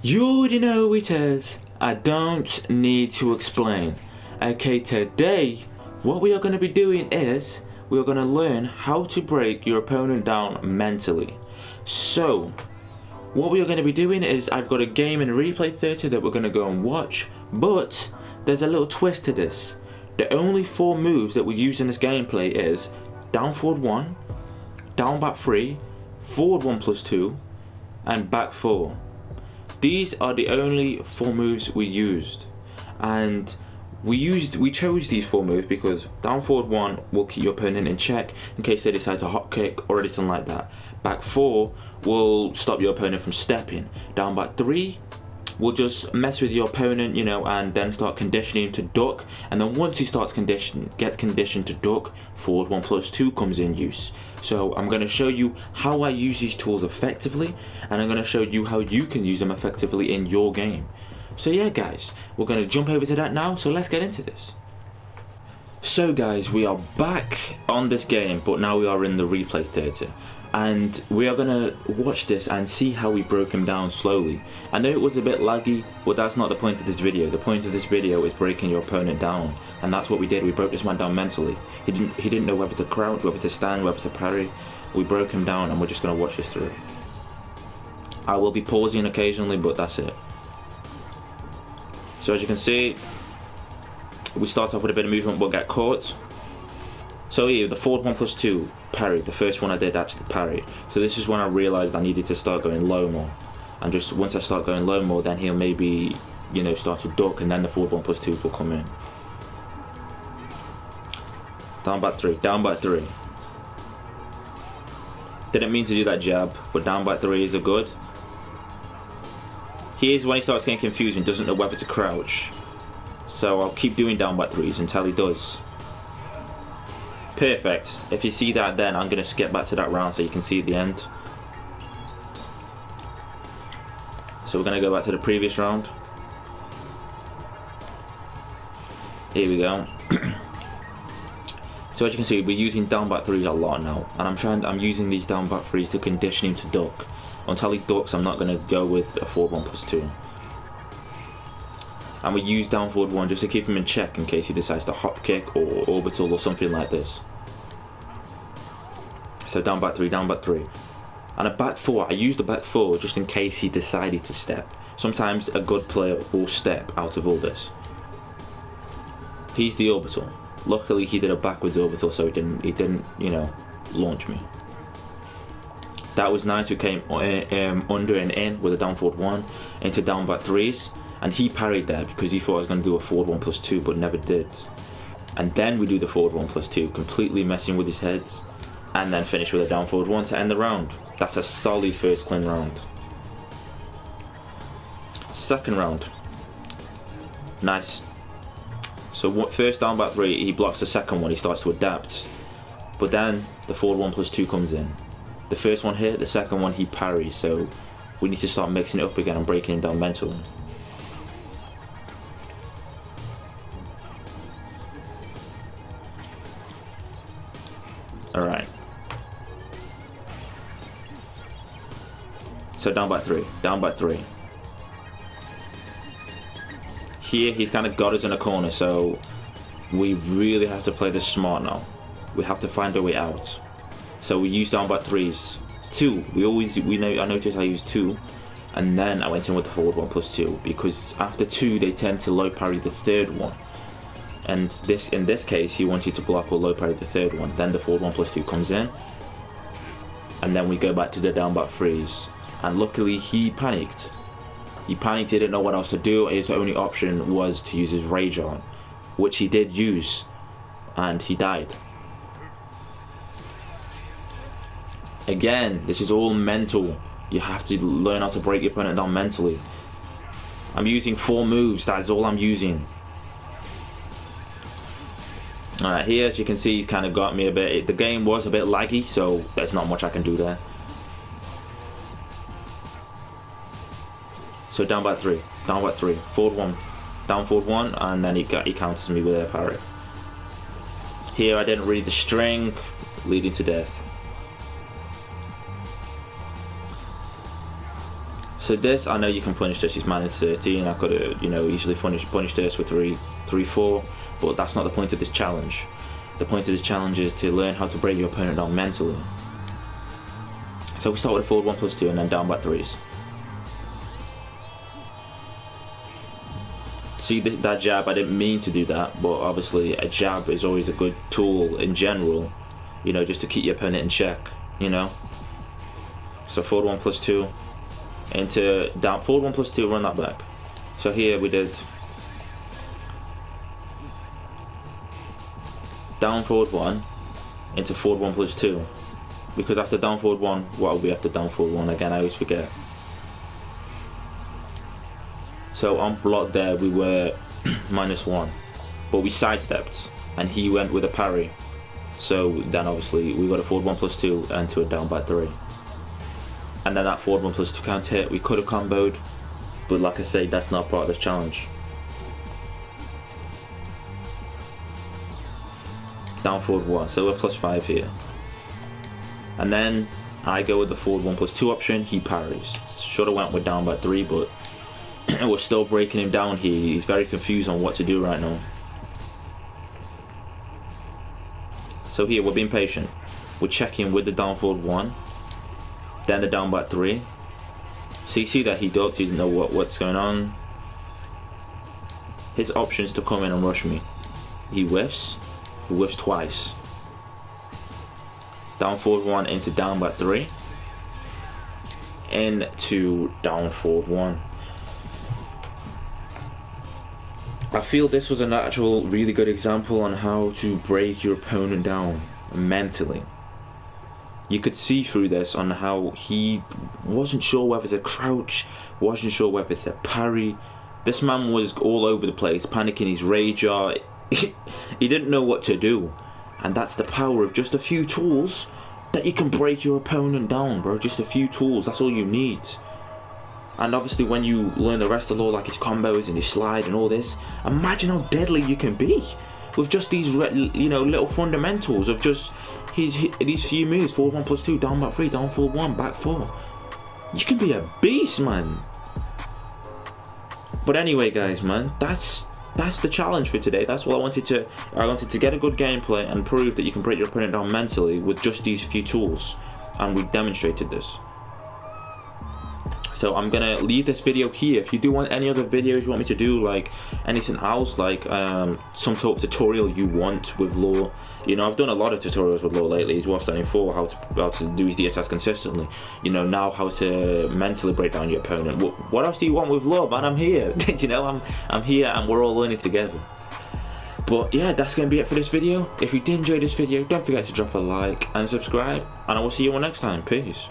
You already know who it is. I don't need to explain. Okay, today what we are going to be doing is we are going to learn how to break your opponent down mentally. So what we are going to be doing is I've got a game in replay theatre that we're going to go and watch, but there's a little twist to this. The only 4 moves that we use in this gameplay is down forward 1, down back 3, forward 1 plus 2, and back 4. These are the only 4 moves we used, and we chose these 4 moves because down forward 1 will keep your opponent in check in case they decide to hop kick or anything like that. Back 4 will stop your opponent from stepping. Down back 3 will just mess with your opponent, you know, and then start conditioning him to duck. And then once he gets conditioned to duck, forward 1 plus 2 comes in use. So I'm going to show you how I use these tools effectively, and I'm going to show you how you can use them effectively in your game. So yeah guys, we're going to jump over to that now, so let's get into this. So guys, we are back on this game, but now we are in the replay theatre. And we are going to watch this and see how we broke him down slowly. I know it was a bit laggy, but that's not the point of this video. The point of this video is breaking your opponent down, and that's what we did. We broke this man down mentally. He didn't know whether to crouch, whether to stand, whether to parry. We broke him down, and we're just going to watch this through. I will be pausing occasionally, but that's it. So as you can see, we start off with a bit of movement but get caught. So here, the forward 1 plus 2 parried. The first one I did actually parried. So this is when I realised I needed to start going low more. And just once I start going low more, then he'll maybe, you know, start to duck, and then the forward 1 plus 2 will come in. Down back 3, down back 3. Didn't mean to do that jab, but down back 3 is a good. Here's when he starts getting confused and doesn't know whether to crouch. So I'll keep doing down back 3s until he does. Perfect. If you see that, then I'm going to skip back to that round so you can see at the end. So we're going to go back to the previous round. Here we go. So as you can see, we're using down back 3s a lot now, and I'm using these down back 3s to condition him to duck. Until he ducks, I'm not going to go with a forward 1 plus 2. And we use down forward 1 just to keep him in check in case he decides to hop kick or orbital or something like this. So down back 3, down back 3. And a back 4, I use the back 4 just in case he decided to step. Sometimes a good player will step out of all this. He's the orbital. Luckily he did a backwards orbital, so he didn't, you know, launch me. That was nice. We came under and in with a down forward 1 into down back 3s. And he parried there because he thought I was going to do a forward 1 plus 2, but never did. And then we do the forward 1 plus 2, completely messing with his head. And then finish with a down forward 1 to end the round. That's a solid first clean round. Second round. Nice. So first down back 3, he blocks the second one, he starts to adapt. But then the forward 1 plus 2 comes in. The first one hit, the second one he parries, so we need to start mixing it up again and breaking him down mentally. Alright. So down back 3, down back 3. Here he's kind of got us in a corner, so we really have to play this smart now. We have to find a way out. So we use down back 3s. 2. I noticed I used 2, and then I went in with the forward 1 plus 2 because after 2 they tend to low parry the third one. And in this case, he wanted to block or low parry the third one. Then the forward 1 plus 2 comes in, and then we go back to the down back 3s. And luckily, he panicked. He panicked. He didn't know what else to do. His only option was to use his rage on, which he did use, and he died. Again, this is all mental. You have to learn how to break your opponent down mentally. I'm using 4 moves. That is all I'm using. Alright, here as you can see, he's kind of got me a bit. The game was a bit laggy, so there's not much I can do there. So down back 3, forward 1, down forward 1, and then he counters me with a parry. Here I didn't read the string, leading to death. So this, I know you can punish this. He's minus 13. I could have, you know, easily punish this with 3-4, but that's not the point of this challenge. The point of this challenge is to learn how to break your opponent down mentally. So we start with a forward 1+2 and then down back 3s. See that jab, I didn't mean to do that, but obviously a jab is always a good tool in general, you know, just to keep your opponent in check, you know. So forward 1+2 into down, forward 1+2, run that back. So here we did down forward 1 into forward 1+2, because after down forward 1, what will be after down forward 1? Again, I always forget. So on block there we were -1, but we sidestepped and he went with a parry. So then obviously we got a forward 1+2 and to a down back 3. And then that forward 1+2 counter hit, we could have comboed, but like I say, that's not part of this challenge. Down forward 1, so we're +5 here. And then I go with the forward 1+2 option, he parries. Should have went with down back 3, but we're still breaking him down here. He's very confused on what to do right now. So here we're being patient. We're checking with the down forward 1, then the down back 3. So you see that he doesn't know what's going on. His options to come in and rush me. He whiffs twice. Down forward 1 into down back 3. Into down forward 1. I feel this was an actual really good example on how to break your opponent down mentally. You could see through this on how he wasn't sure whether it's a crouch, wasn't sure whether it's a parry. This man was all over the place, panicking his rage art. He didn't know what to do. And that's the power of just a few tools that you can break your opponent down, bro. Just a few tools, that's all you need. And obviously when you learn the rest of the law, like his combos and his slide and all this, imagine how deadly you can be with just these, you know, little fundamentals of just these few moves. Forward 1+2, down back 3, down forward 1, back 4. You can be a beast, man. But anyway, guys, man, that's the challenge for today. That's what I wanted to get a good gameplay and prove that you can break your opponent down mentally with just these few tools, and we demonstrated this. So I'm gonna leave this video here. If you do want any other videos you want me to do, like anything else, like some sort of tutorial you want with law, you know, I've done a lot of tutorials with law lately. He's worth studying for how to do his DSS consistently, you know, now how to mentally break down your opponent. What else do you want with law, man? I'm here. You know, I'm here and we're all learning together. But yeah, that's gonna be it for this video. If you did enjoy this video, don't forget to drop a like and subscribe, and I will see you all next time. Peace.